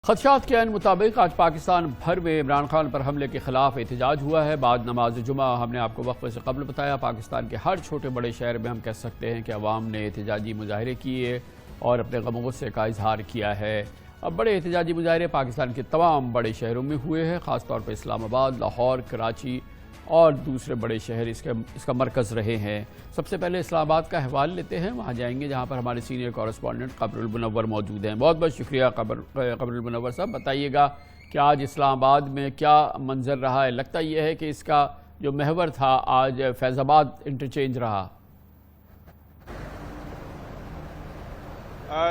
خدشات کے عین مطابق آج پاکستان بھر میں عمران خان پر حملے کے خلاف احتجاج ہوا ہے۔ بعد نماز جمعہ ہم نے آپ کو وقفے سے قبل بتایا، پاکستان کے ہر چھوٹے بڑے شہر میں ہم کہہ سکتے ہیں کہ عوام نے احتجاجی مظاہرے کیے اور اپنے غم و غصے کا اظہار کیا ہے۔ اب بڑے احتجاجی مظاہرے پاکستان کے تمام بڑے شہروں میں ہوئے ہیں، خاص طور پر اسلام آباد، لاہور، کراچی اور دوسرے بڑے شہر اس کا مرکز رہے ہیں۔ سب سے پہلے اسلام آباد کا احوال لیتے ہیں، وہاں جائیں گے جہاں پر ہمارے سینئر کورسپونڈنٹ قمر المنور موجود ہیں۔ بہت بہت شکریہ قمر المنور صاحب، بتائیے گا کہ آج اسلام آباد میں کیا منظر رہا ہے؟ لگتا یہ ہے کہ اس کا جو محور تھا آج فیض آباد انٹرچینج رہا۔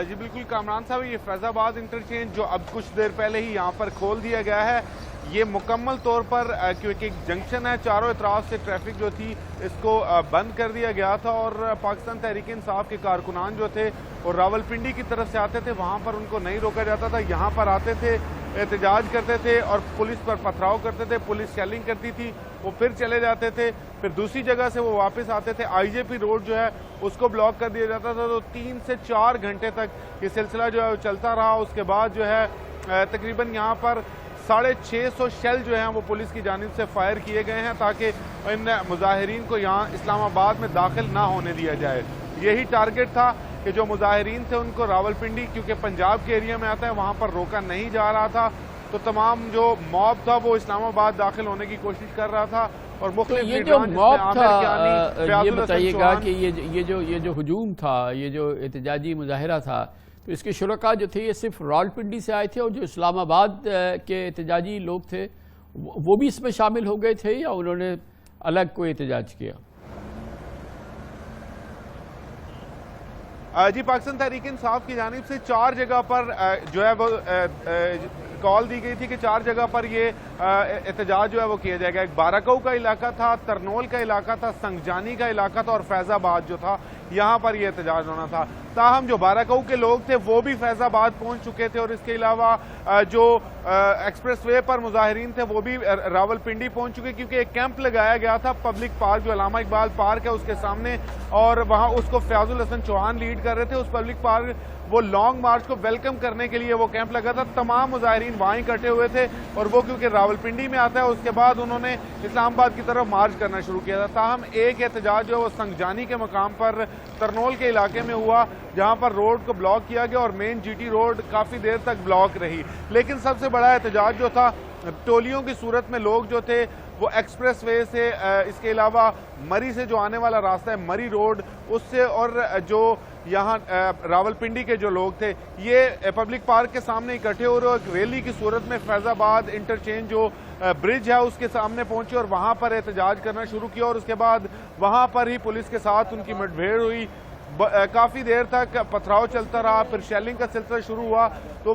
جی بالکل کامران صاحب، یہ فیض آباد انٹرچینج جو اب کچھ دیر پہلے ہی یہاں پر کھول دیا گیا ہے، یہ مکمل طور پر کیونکہ ایک جنکشن ہے، چاروں اطراف سے ٹریفک جو تھی اس کو بند کر دیا گیا تھا، اور پاکستان تحریک انصاف کے کارکنان جو تھے اور راولپنڈی کی طرف سے آتے تھے وہاں پر ان کو نہیں روکا جاتا تھا، یہاں پر آتے تھے، احتجاج کرتے تھے اور پولیس پر پتھراؤ کرتے تھے، پولیس شیلنگ کرتی تھی، وہ پھر چلے جاتے تھے، پھر دوسری جگہ سے وہ واپس آتے تھے۔ آئی جے پی روڈ جو ہے اس کو بلاک کر دیا جاتا تھا، تو 3 سے 4 گھنٹے تک یہ سلسلہ جو ہے چلتا رہا۔ اس کے بعد جو ہے تقریباً یہاں پر 650 شیل جو ہیں وہ پولیس کی جانب سے فائر کیے گئے ہیں تاکہ ان مظاہرین کو یہاں اسلام آباد میں داخل نہ ہونے دیا جائے۔ یہی ٹارگٹ تھا کہ جو مظاہرین تھے ان کو راولپنڈی، کیونکہ پنجاب کے ایریا میں آتا ہے، وہاں پر روکا نہیں جا رہا تھا، تو تمام جو موب تھا وہ اسلام آباد داخل ہونے کی کوشش کر رہا تھا۔ اور مختلف یہ جو موب تھا، یہ بتائیے گا کہ یہ جو ہجوم تھا، یہ جو احتجاجی مظاہرہ تھا، تو اس کے شرکاء جو تھے یہ صرف راولپنڈی سے آئے تھے، اور جو اسلام آباد کے احتجاجی لوگ تھے وہ بھی اس میں شامل ہو گئے تھے، یا انہوں نے الگ کوئی احتجاج کیا؟ جی پاکستان تحریک انصاف کی جانب سے 4 جگہ پر جو ہے وہ کال دی گئی تھی کہ 4 جگہ پر یہ احتجاج جو ہے وہ کیا جائے گا۔ ایک بارکو کا علاقہ تھا، ترنول کا علاقہ تھا، سنگجانی کا علاقہ تھا، اور فیض آباد جو تھا یہاں پر یہ احتجاج ہونا تھا۔ تاہم جو بارکو کے لوگ تھے وہ بھی فیض آباد پہنچ چکے تھے، اور اس کے علاوہ جو ایکسپریس وے پر مظاہرین تھے وہ بھی راولپنڈی پہنچ چکے، کیونکہ ایک کیمپ لگایا گیا تھا پبلک پارک جو علامہ اقبال پارک ہے اس کے سامنے، اور وہاں اس کو فیاض الحسن چوہان لیڈ کر رہے تھے۔ اس پبلک پارک وہ لانگ مارچ کو ویلکم کرنے کے لیے وہ کیمپ لگا تھا، تمام مظاہرین وہاں اکٹھے ہوئے تھے، اور وہ کیونکہ راولپنڈی میں آتا ہے اس کے بعد انہوں نے اسلام آباد کی طرف مارچ کرنا شروع کیا تھا۔ تاہم ایک احتجاج جو ہے وہ سنگجانی کے مقام پر ترنول کے علاقے میں ہوا، جہاں پر روڈ کو بلاک کیا گیا اور مین جی ٹی روڈ کافی دیر تک بلاک رہی۔ لیکن سب سے بڑا احتجاج جو تھا، ٹولیوں کی صورت میں لوگ جو تھے وہ ایکسپریس وے سے، اس کے علاوہ مری سے جو آنے والا راستہ ہے مری روڈ اس سے، اور جو یہاں راولپنڈی کے جو لوگ تھے یہ پبلک پارک کے سامنے اکٹھے ہو رہے، اور ایک ریلی کی صورت میں فیض آباد انٹرچینج جو برج ہے اس کے سامنے پہنچے اور وہاں پر احتجاج کرنا شروع کیا، اور اس کے بعد وہاں پر ہی پولیس کے ساتھ ان کی مٹ بھیڑ ہوئی، کافی دیر تک پتھراؤ چلتا رہا، پھر شیلنگ کا سلسلہ شروع ہوا، تو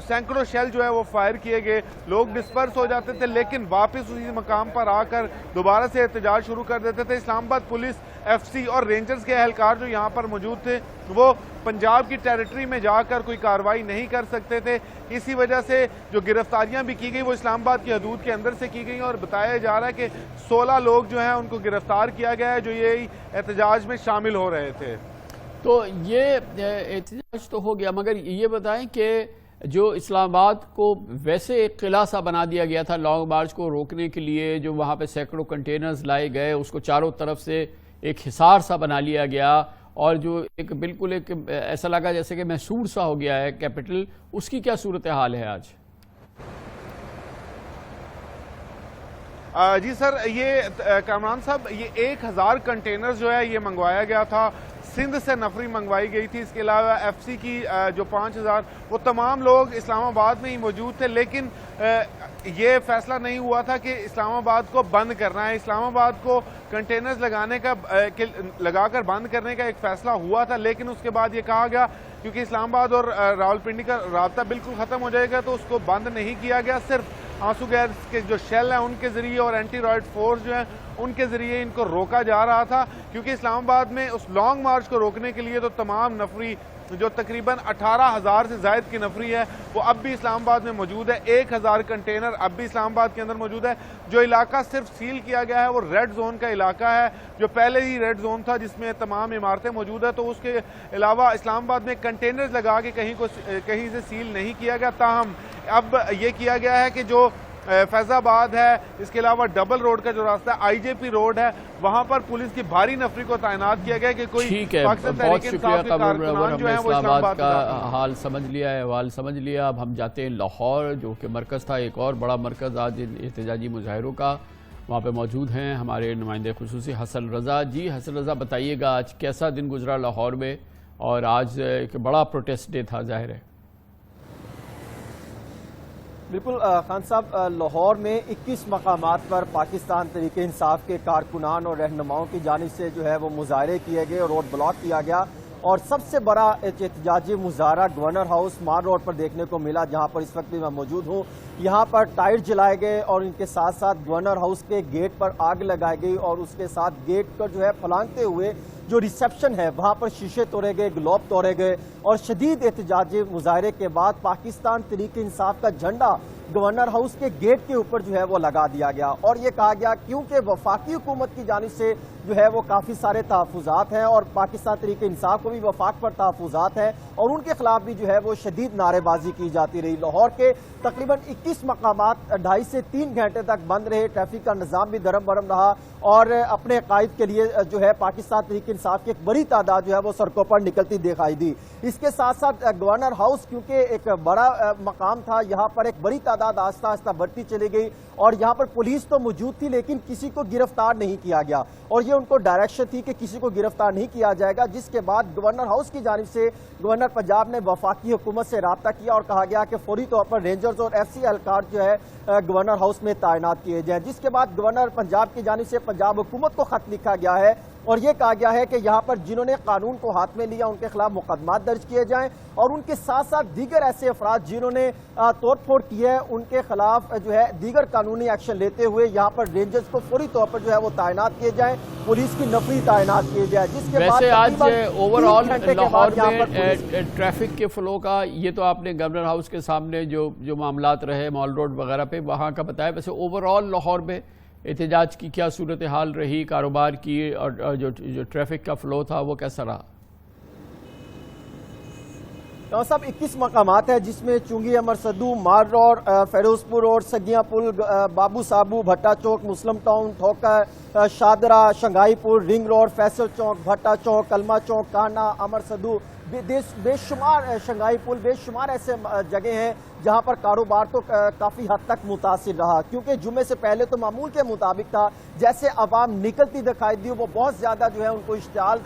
سینکڑوں شیل جو ہے وہ فائر کیے گئے، لوگ ڈسپرس ہو جاتے تھے لیکن واپس اسی مقام پر آ کر دوبارہ سے احتجاج شروع کر دیتے تھے۔ اسلام آباد پولیس، ایف سی اور رینجرز کے اہلکار جو یہاں پر موجود تھے وہ پنجاب کی ٹیریٹری میں جا کر کوئی کارروائی نہیں کر سکتے تھے، اسی وجہ سے جو گرفتاریاں بھی کی گئی وہ اسلام آباد کی حدود کے اندر سے کی گئی، اور بتایا جا رہا ہے کہ 16 لوگ جو ہیں ان کو گرفتار کیا گیا ہے جو یہ احتجاج میں شامل ہو رہے تھے۔ تو یہ احتجاج تو ہو گیا، مگر یہ بتائیں کہ جو اسلام آباد کو ویسے ایک قلعہ سا بنا دیا گیا تھا لانگ مارچ کو روکنے کے لیے، جو وہاں پہ سینکڑوں کنٹینرز لائے گئے، اس کو چاروں طرف سے ایک حصار سا بنا لیا گیا، اور جو ایک بالکل ایک ایسا لگا جیسے کہ محصور سا ہو گیا ہے کیپٹل، اس کی کیا صورتحال ہے آج؟ جی سر، یہ کامران صاحب، یہ 1000 کنٹینر جو ہے یہ منگوایا گیا تھا، سندھ سے نفری منگوائی گئی تھی، اس کے علاوہ ایف سی کی جو 5000، وہ تمام لوگ اسلام آباد میں ہی موجود تھے، لیکن یہ فیصلہ نہیں ہوا تھا کہ اسلام آباد کو بند کرنا ہے۔ اسلام آباد کو کنٹینرز لگا کر بند کرنے کا ایک فیصلہ ہوا تھا، لیکن اس کے بعد یہ کہا گیا کیونکہ اسلام آباد اور راولپنڈی کا رابطہ بالکل ختم ہو جائے گا تو اس کو بند نہیں کیا گیا، صرف آنسو گیس کے جو شیل ہیں ان کے ذریعے اور اینٹی رائٹ فورس جو ہیں ان کے ذریعے ان کو روکا جا رہا تھا، کیونکہ اسلام آباد میں اس لانگ مارچ کو روکنے کے لیے تو تمام نفری جو تقریباً 18,000 سے زائد کی نفری ہے وہ اب بھی اسلام آباد میں موجود ہے. 1,000 کنٹینر اب بھی اسلام آباد کے اندر موجود ہے. جو علاقہ صرف سیل کیا گیا ہے وہ ریڈ زون کا علاقہ ہے, جو پہلے ہی ریڈ زون تھا جس میں تمام عمارتیں موجود ہیں. تو اس کے علاوہ اسلام آباد میں کنٹینرز لگا کے کہیں سے سیل نہیں کیا گیا. تاہم اب یہ کیا گیا ہے کہ جو فیض آباد ہے, اس کے علاوہ ڈبل روڈ کا جو راستہ آئی جے پی روڈ ہے, وہاں پر پولیس کی بھاری نفری کو تعینات کیا گیا کہ کوئی پاکستان تحریک انصاف کے کارکنان جو ہیں وہ اسلام آباد کا حال سمجھ لیا ہے, احوال سمجھ لیا. اب ہم جاتے ہیں لاہور جو کہ مرکز تھا, ایک اور بڑا مرکز آج احتجاجی مظاہروں کا. وہاں پہ موجود ہیں ہمارے نمائندے خصوصی حسن رضا. جی حسن رضا, بتائیے گا آج کیسا دن گزرا لاہور میں, اور آج ایک بڑا پروٹیسٹ ڈے تھا ظاہر ہے. بالکل خان صاحب, لاہور میں 21 مقامات پر پاکستان تحریک انصاف کے کارکنان اور رہنماؤں کی جانب سے جو ہے وہ مظاہرے کیے گئے, روڈ بلاک کیا گیا. اور سب سے بڑا احتجاجی مظاہرہ گورنر ہاؤس مار روڈ پر دیکھنے کو ملا, جہاں پر اس وقت بھی میں موجود ہوں. یہاں پر ٹائر جلائے گئے اور ان کے ساتھ ساتھ گورنر ہاؤس کے گیٹ پر آگ لگائی گئی, اور اس کے ساتھ گیٹ پر جو ہے پھلانگتے ہوئے جو ریسیپشن ہے وہاں پر شیشے توڑے گئے, گلوب توڑے گئے. اور شدید احتجاجی مظاہرے کے بعد پاکستان تحریک انصاف کا جھنڈا گورنر ہاؤس کے گیٹ کے اوپر جو ہے وہ لگا دیا گیا. اور یہ کہا گیا کیونکہ وفاقی حکومت کی جانب سے جو ہے وہ کافی سارے تحفظات ہیں, اور پاکستان تحریک انصاف کو بھی وفاق پر تحفظات ہیں, اور ان کے خلاف بھی جو ہے وہ شدید نعرے بازی کی جاتی رہی. لاہور کے تقریباً 21 مقامات 2.5 سے 3 گھنٹے تک بند رہے. ٹریفک کا نظام بھی درم برم رہا, اور اپنے قائد کے لیے جو ہے پاکستان تحریک انصاف کی ایک بڑی تعداد جو ہے وہ سڑکوں پر نکلتی دکھائی دی. اس کے ساتھ ساتھ گورنر ہاؤس کیونکہ ایک بڑا مقام تھا, یہاں پر ایک بڑی تعداد آہستہ آہستہ بڑھتی چلی گئی, اور یہاں پر پولیس تو موجود تھی لیکن کسی کو گرفتار نہیں کیا گیا, اور یہ ان کو ڈائریکشن تھی کہ کسی کو گرفتار نہیں کیا جائے گا. جس کے بعد گورنر ہاؤس کی جانب سے گورنر پنجاب نے وفاقی حکومت سے رابطہ کیا اور کہا گیا کہ فوری طور پر رینجرز اور ایف سی اہلکار جو ہے گورنر ہاؤس میں تعینات کیے جائیں. جس کے بعد گورنر پنجاب کی جانب سے پنجاب حکومت کو خط لکھا گیا ہے, اور یہ کہا گیا ہے کہ یہاں پر جنہوں نے قانون کو ہاتھ میں لیا ان کے خلاف مقدمات درج کیے جائیں, اور ان کے ساتھ ساتھ دیگر ایسے افراد جنہوں نے توڑ پھوڑ کی ہے ان کے خلاف جو ہے دیگر قانونی ایکشن لیتے ہوئے یہاں پر رینجرز کو فوری طور پر جو ہے وہ تعینات کیے جائیں, پولیس کی نفری تعینات کیے جائے. جس کے بعد آج اوور آل لاہور میں ٹریفک کے فلو کا, یہ تو آپ نے گورنر ہاؤس کے سامنے جو معاملات رہے مال روڈ وغیرہ پہ وہاں کا بتایا, ویسے اوور آل لاہور میں احتجاج کی کیا صورتحال رہی, کاروبار کی, اور جو ٹریفک کا فلو تھا وہ کیسا رہا؟ صاحب 21 مقامات ہیں جس میں چونگی امر صدو, مار روڈ, فیروز پور روڈ, سگیاں پل, بابو صابو, بھٹا چوک, مسلم ٹاؤن, ٹھوکر, شادرہ, شنگھائی پور, رنگ روڈ, فیصل چوک, بھٹا چوک, کلمہ چوک, کانا, امر صدو, بے شمار شنگھائی پل, بے شمار ایسے جگہ ہیں جہاں پر کاروبار تو کافی حد تک متاثر رہا, کیونکہ جمعے سے پہلے تو معمول کے مطابق تھا. جیسے عوام نکلتی دکھائی دی وہ بہت زیادہ جو ہے ان کو اشتعال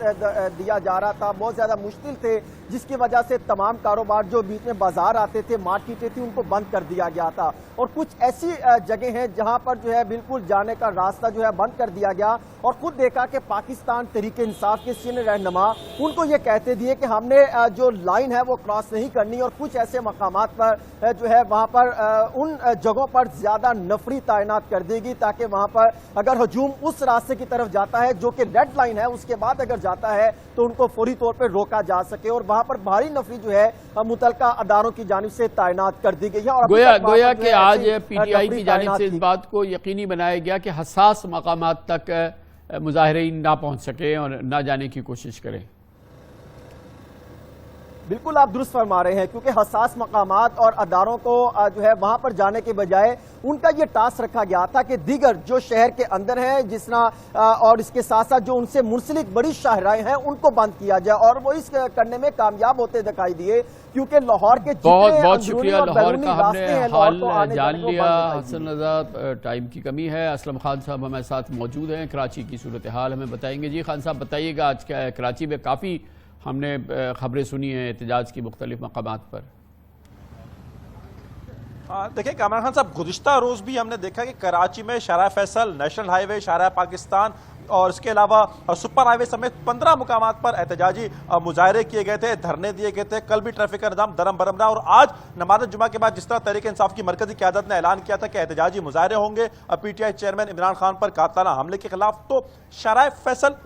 دیا جا رہا تھا, بہت زیادہ مشکل تھے, جس کی وجہ سے تمام کاروبار جو بیچ میں بازار آتے تھے, مارکیٹیں تھیں, ان کو بند کر دیا گیا تھا. اور کچھ ایسی جگہ ہیں جہاں پر جو ہے بالکل جانے کا راستہ جو ہے بند کر دیا گیا, اور خود دیکھا کہ پاکستان تحریک انصاف کے سینئر رہنما ان کو یہ کہتے دیے کہ ہم نے جو لائن ہے وہ کراس نہیں کرنی, اور کچھ ایسے مقامات پر جو ہے وہاں پر ان جگہوں پر زیادہ نفری تعینات کر دے گی تاکہ وہاں پر اگر ہجوم اس راستے کی طرف جاتا ہے جو کہ ریڈ لائن ہے اس کے بعد اگر جاتا ہے تو ان کو فوری طور پر روکا جا سکے, اور وہاں پر بھاری نفری جو ہے متعلقہ اداروں کی جانب سے تعینات کر دی گئی ہے. گویا کہ آج پی ٹی آئی کی جانب سے اس بات کو یقینی بنایا گیا کہ حساس مقامات تک مظاہرین نہ پہنچ سکے اور نہ جانے کی کوشش کریں. بالکل آپ درست فرما رہے ہیں, کیونکہ حساس مقامات اور اداروں کو جو ہے وہاں پر جانے کے بجائے ان کا یہ ٹاسک رکھا گیا تھا کہ دیگر جو شہر کے اندر ہیں جس طرح اور اس کے ساتھ ساتھ جو ان سے منسلک بڑی شاہراہیں ہیں ان کو بند کیا جائے, اور وہ اس کرنے میں کامیاب ہوتے دکھائی دیے, کیونکہ لاہور کے بہت شکریہ. لاہور کا ہم نے حال جان لیا. حسن رضا, ٹائم کی کمی ہے, اسلم خان صاحب ہمارے ساتھ موجود ہیں, کراچی کی صورتحال ہمیں بتائیں گے. جی خان صاحب بتائیے گا آج کیا ہے کراچی میں, کافی ہم نے خبریں سنی ہیں احتجاج کی مختلف مقامات پر. دیکھیں کامران خان صاحب, گزشتہ روز بھی ہم نے دیکھا کہ کراچی میں شارع فیصل, نیشنل ہائی وے, شارع پاکستان اور اس کے علاوہ سپر ہائی وے سمیت 15 مقامات پر احتجاجی مظاہرے کیے گئے تھے, دھرنے دیے گئے تھے. کل بھی ٹریفک کا نظام درم برم رہا, اور آج نماز جمعہ کے بعد جس طرح تحریک انصاف کی مرکزی قیادت نے اعلان کیا تھا کہ احتجاجی مظاہرے ہوں گے P T I chairman Imran Khan پر قاتلانہ حملے کے خلاف, تو شارع فیصل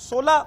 16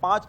5